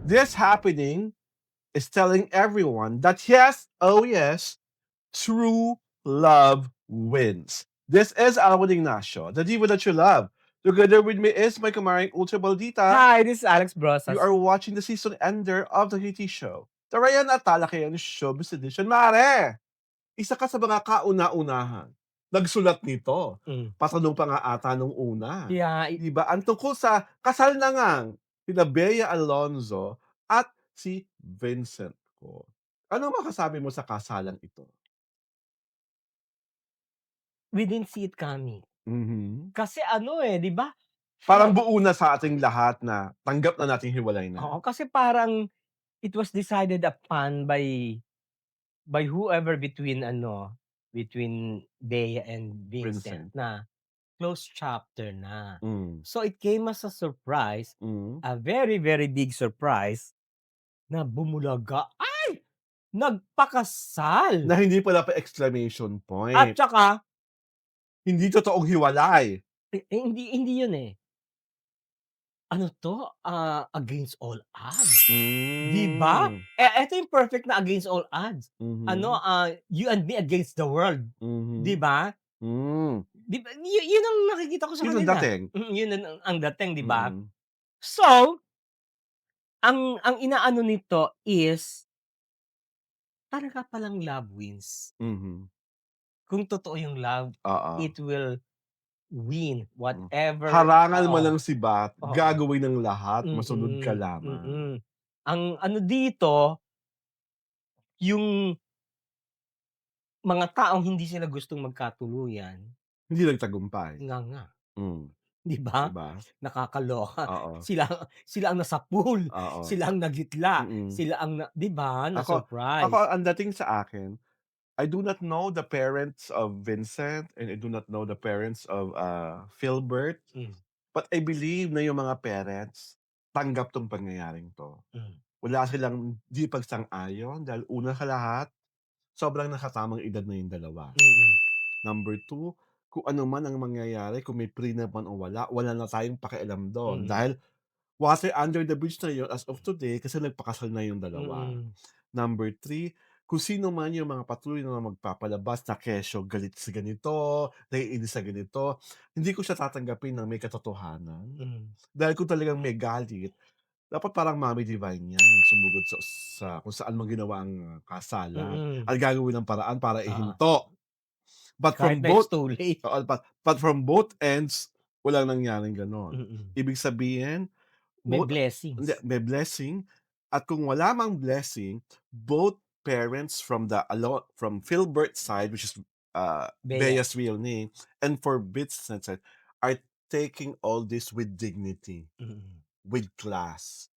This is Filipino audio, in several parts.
This happening is telling everyone that yes, oh yes, true love wins. This is Alvin Ignacio, the diva that you love. Together with me is my kamaring Ultra Baldita. Hi, this is Alex You Brosas. are watching the season ender of the Kitty Show. The Ryan at Talakayan Showbiz Edition. Mare! Isa ka sa mga kauna-unahan. Nagsulat nito. Mm. Patanong pa nga ata nung una. Yeah, Diba? Ang tungkol sa kasal na ngang sina Bea Alonzo at si Vincent ko. Ano masasabi mo sa kasalang ito? we didn't see it coming. Mhm. Kasi ano di ba? Parang buo na sa ating lahat na tanggap na nating hiwalay na. Oo, kasi parang it was decided upon by whoever between Bea and Vincent Vincent. na close chapter na. Mm. So it came as a surprise, Mm. a very, very big surprise na bumulaga. Ay! Nagpakasal! Na hindi pala pa exclamation At point. saka, Hindi totoong hiwalay. hindi yun Ano 'to, against all odds. 'Di ba? Hmm. Eto yung perfect na against all odds. Mhm. You and me against the world, 'di Mhm. ba? Hmm. 'Di ba yun ang nakikita ko sa Yun ang kanila. dating. Yun ang dating, 'di ba? Mm. So, ang inaano nito is, talaga palang love wins. Mhm. Kung totoo yung love, Oo. it will win Hmm. whatever Harangan man ng sibat, oo. gagawin ng lahat, masunod ka Mm, lamang. mm. Ang ano dito, yung mga taong hindi sila gustong magkatuluyan, Hindi nagtagumpay. nga, Hmm, 'di 'di ba? ba? Nakakaloka. Oo, Sila sila ang nasa pool, oo. sila ang nagitla, Mm. sila ang 'di ba, Ako na-surprise. ang dating sa akin, I do not know the parents of Vincent and I do not know the parents of, Philbert, Hmm, but I believe na yung mga parents tanggap 'tong pangyayaring 'to. hmm, Wala silang di pagsang-ayon dahil una sa lahat, sobrang nakatamang edad na yung dalawa. mm, Number two, kung ano man ang mangyayari, kung may prenup man o wala, wala na tayong pakialam dun mm, dahil water under the bridge na yun as of today kasi nagpakasal na yung dalawa. mm, Number three, kung sino man yung mga patuloy na magpapalabas na kesyo galit sa ganito, naiinis sa ganito, hindi ko siya tatanggapin ng may katotohanan. hmm, Dahil kung talagang may galit, dapat parang Mommy Divine yan, sumugod sa kung saan man ginawa ang kasalan mm. at gagawin ng paraan para Oo, ihinto. But kahit from na it's both too late. oo, but from both ends, walang nangyaring gano'n. Mm. Ibig sabihin, May both hindi, blessings. may blessing at kung wala mang blessing, both parents from Philbert's side, which is, Bea, Bea's real name, and for Vincent's side, are taking all this with dignity, mm, with class,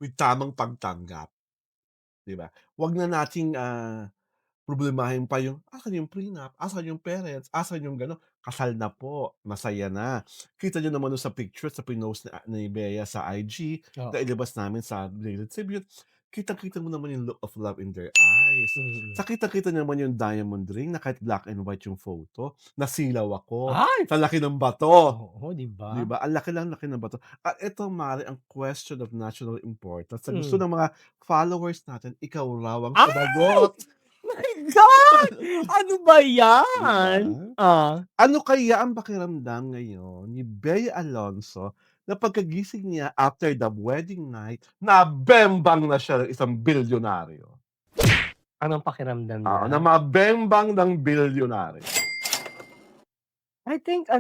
with tamang pagtanggap, 'di ba? 'Wag na nating, problemahin pa yung, "Asan yung prenup? Asan yung parents? Asan yung gano'n?" Kasal na po, masaya na. Kita niyo naman dun sa picture sa pinost ni Bea sa IG na oo, ilabas namin sa Daily Tribute, kitang-kita mo naman yung look of love in their eyes. mm. Sa kitang-kita naman yung diamond ring na kahit black and white yung photo, nasilaw ako Ay! sa laki ng bato. Oo, 'di 'Di ba? ba? Ang laki ng bato. At ito mare ang question of national importance sa gusto Hmm. ng mga followers natin, ikaw raw ang Ay! sumagot. My God! Ano ba 'Di ba? 'yan? Ano kaya ang pakiramdam ngayon ni Bea Alonzo na pagkagising niya after the wedding night, nabembang na siya ng isang bilyonaryo? Anong pakiramdam Oo, niya? na mabembang ng bilyonaryo. I think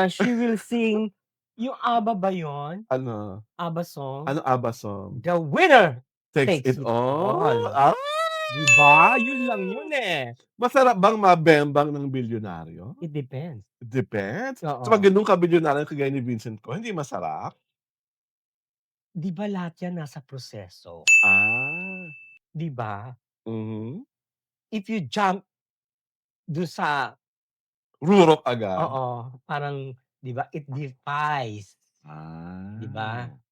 she will sing yung ABBA ba yun? Ano, ABBA song? ano ABBA song? The winner Takes takes It it all. All? Ah, 'Di ba? Yun lang yun masarap bang mabembang ng bilyonaryo? It depends. Depends. So, 'pag Oo. gano'n ka bilyonaryo kagaya ni Vincent ko, hindi masarap? 'Di ba lahat yan nasa proseso? Ah, 'Di ba? mhm. If you jump dun sa Rurok agad? oo, parang 'di ba, it defies, 'di ba, Ah.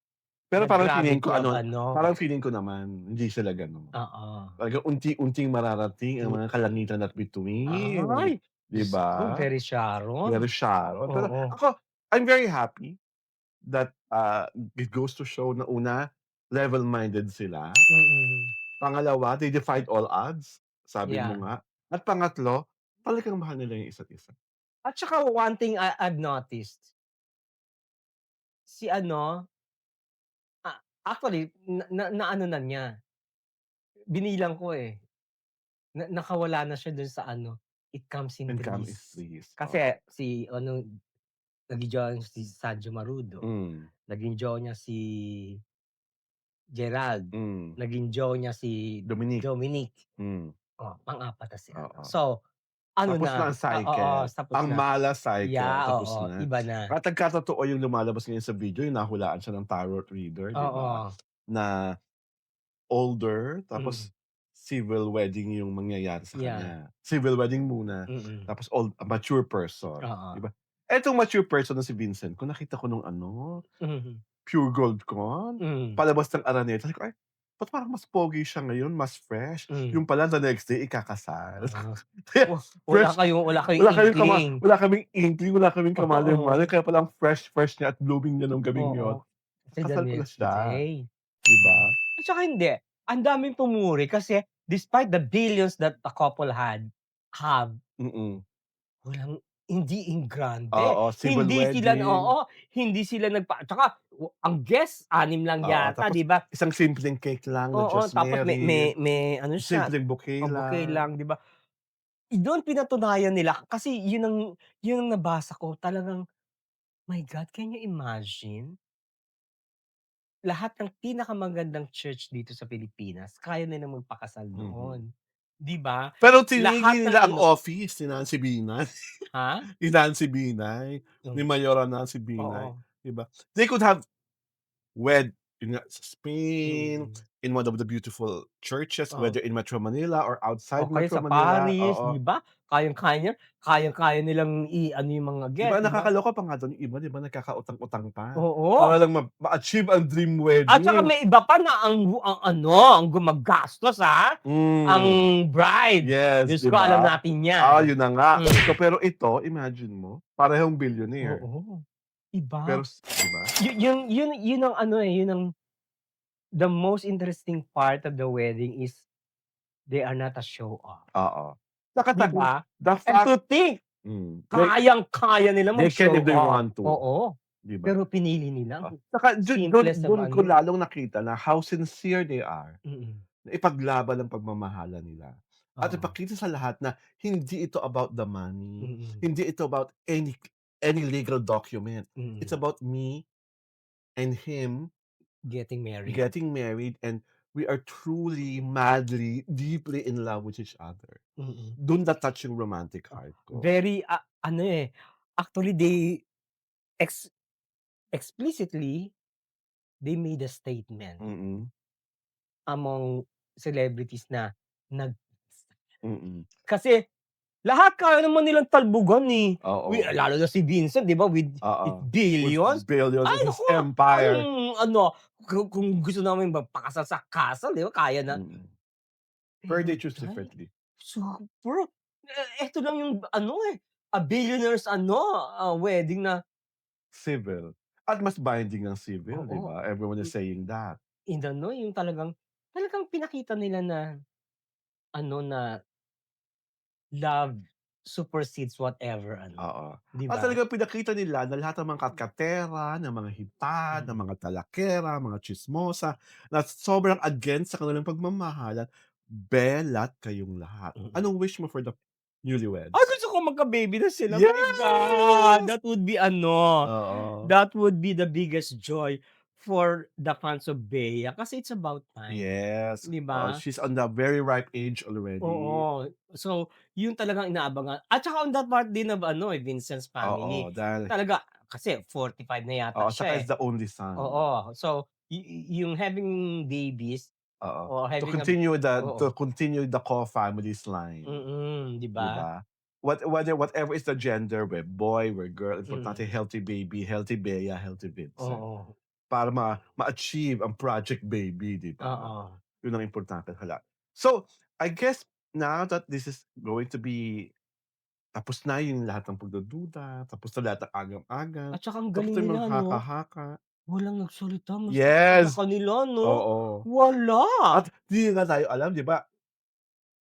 Pero the gravity of parang feeling ko naman hindi sila gano'n. oo. Talagang unti-unting mararating ang mga Mm. kalangitan at bituin, Ay, 'di Diyos ko ba? very Sharon. Pero Sharon, pero Oo. ako, I'm very happy that, it goes to show na una, level-minded sila. Mm. Pangalawa, they defied all odds, sabi Yeah. mo nga. At pangatlo, talagang mahal nila yung isa't isa. At saka one thing I've noticed, si ano, actually naano na niya, binilang ko, eh, nakawala na siya dun sa ano, It Comes in Income is Threes. threes, oo. Kasi si ano, naging jowa niya si Sanjo Marudo, Hmm, naging jowa niya si Gerald, hmm. naging jowa niya si Dominic, Dominic, hmm, oh, pang-apat na si ano. oo. So, ano Tapos na na, ang oo, cycle, tapos ang na. malas cycle, Yeah, tapos oo, na. iba na. At nagkatotoo yung lumalabas ngayon sa video, yung nahulaan siya ng tarot reader, 'di ba? Oo, Na older, mm, tapos civil wedding yung mangyayari sa yeah, kanya. Civil wedding muna, mm, tapos mature person, 'di oo, ba? Etong mature person na si Vincent, kung nakita ko nung ano, mhm, Pure Gold Con, hmm, palabas ng Araneta, sabi ko, "Ay, ba't parang mas pogi siya ngayon, mas fresh." hmm, Yung pala the next day ikakasal. oo. Kaya fresh, Wala kayong inkling. wala kaming inkling, wala kaming kamalay-malay, Oo, kaya pala ang fresh niya at blooming niya nung gabing oo, yun. kasi the Kasal pala next siya, day. 'di ba? Oo. At saka hindi, ang daming pumuri kasi despite the billions that the couple have, Mm. walang hindi enggrande. Oo, civil Hindi sila wedding, oo, hindi sila tsaka ang guest 6 lang oo, yata, tapos 'di ba? isang simpleng cake lang na Oo, Just tapos Married, may ano siya, simpleng bouquet bouquet lang. lang, 'di ba? Dun pinatunayan nila kasi yun ang nabasa ko talagang, my God, can you imagine? Lahat ng pinakamagandang church dito sa Pilipinas kaya nilang magpakasal Mhm. doon, 'di ba? Pero Lahat tinigil ng nila ang ano office ni Nancy Binay, ha? ni Nancy Binay, ni Hmm, Mayora Nancy Binay, oo, 'di ba? They could have wed yun nga sa Spain, mm, in one of the beautiful churches, oo. whether in Metro Manila or O outside kaya Metro sa Manila, Paris, oo. 'di ba? Kayang-kaya nilang i-ano yung mga 'Di ba 'di ba? nakakaloka pa nga dun yung iba, 'di ba nagkakautang-utang pa, Oo, para lang ma-achieve ang dream at saka wedding. may iba pa na ang ano, ang gumagastos, ang Hmm, bride. yes, Diyos 'di ko, alam ba? natin 'yan. Yun na nga. Hmm, So, pero ito imagine mo, parehong billionaire, oo, pero iba. 'di ba? Yun ang ano, eh, yun ang the most interesting part of the wedding is they are not a show off, Oo. Saka 'di ba? the And fact, to think, they kayang-kaya nilang can mag-show if they off, want to, oo. 'di ba? Pero pinili nila ang Saka simplest of dun ko ano, lalong nakita na how sincere they are mm, na ipaglaban ang pagmamahalan nila at oo, ipakita sa lahat na hindi ito about the money, mm, hindi ito about any legal document. It's mm, about me and him getting married, getting married, and we are truly, madly, deeply in love with each other. mm. Dun na-touch yung romantic heart ko. Very, ano, eh, actually they ex explicitly, they made a statement Mm, among celebrities na nag mm. kasi lahat kaya naman nilang talbugan, eh. Oo, Lalo na si Vincent, 'di ba, with his oo. With billions. billions Ay and his naku, empire. anong ano, kung gusto namin magpakasal sa castle, 'di ba, kaya na. Mm. Pero Pero they choose dahil differently. super, eto lang yung ano, eh, a billionaire's ano, wedding na Civil. At mas binding ang civil, 'di oo, ba? Everyone is i saying that. inano yung talagang pinakita nila na ano, na love supersedes whatever ano, Oo. 'di At ba? talagang pinakita nila na lahat ng mga katkatera, ng mga hipag, ng Mm, mga talakera, mga tsismosa, na sobrang against sa kanilang pagmamahalan, belat kayong lahat. mm. Anong wish mo for the Ay, newlyweds? gusto ko magka-baby na sila, my God! Yes! That would be ano, Oo. that would be the biggest joy for the fans of Bea kasi it's about time, Yes. 'di Oo, ba? she's on the very ripe age already. Oo. So, yun talagang inaabangan at saka on that part din of ano, eh, Vincent's family. Oo, dahil Talaga kasi 45 na yata oo, saka siya, is eh. the only son. Oo. So, yung having babies Oo. or To having a continue oo. the Ko family's line, 'Di 'di ba? ba? Whatever is the gender, we're boy, we're girl, importante Mm. healthy baby, healthy Bea, healthy Vincent. Oo. Para ma-achieve ang project baby, 'di ba? Oo. Yun ang importante sa lahat. So, I guess now that this is going to be Tapos na yung lahat ng pagdududa, tapos na lahat ng agam-agam, At saka ang tapos galing na yung nila mga 'no, haka-haka. walang nagsalita masisisi sa Yes, kanila 'no, oo. wala. At di nga tayo alam 'di ba,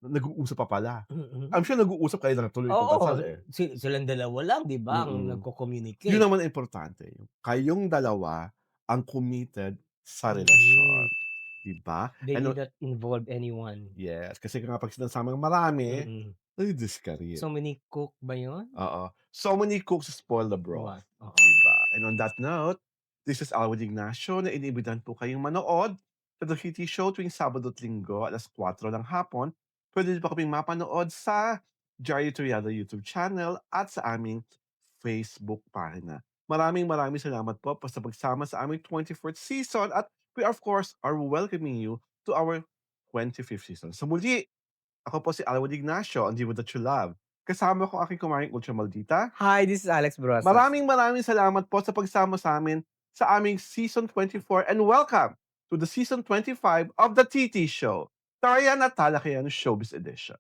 nag-uusap pa pala. Mm. I'm sure nag-uusap kayo na tuloy itong Oo, kasal, eh. silang dalawa lang 'di ba ang Mm. Yun nagko-communicate. naman ang importante, yung kayong dalawa ang committed sa relasyon, Mm, 'di ba? they Ano did not involve anyone. yes, kasi nga 'pag sinasamang marami, Mm. nadi-discourage. So many cook ba yun? Oo. So many cooks spoil the broth, What? Oo. 'di ba? And on that note, this is Alwin Ignacio na iniimbitahan po kayong manood sa The Kitty Show tuwing Sabado at Linggo 4:00 ng hapon. Puwede niyo pa kaming mapanood sa Diary Toriado YouTube channel at sa aming Facebook pagina. Maraming salamat po sa pagsama sa aming 24th season at we of course are welcoming you to our 25th season. Sa muli, ako po si Alwin Ignacio, ang Diva that you love. Kasama ko aking kumaring ultra maldita. Hi, this is Alex Brosas. Maraming salamat po sa pagsama sa'min sa aming Season 24 and welcome to the Season 25 of The TT Show, Tarian at Talakayan Showbiz Edition.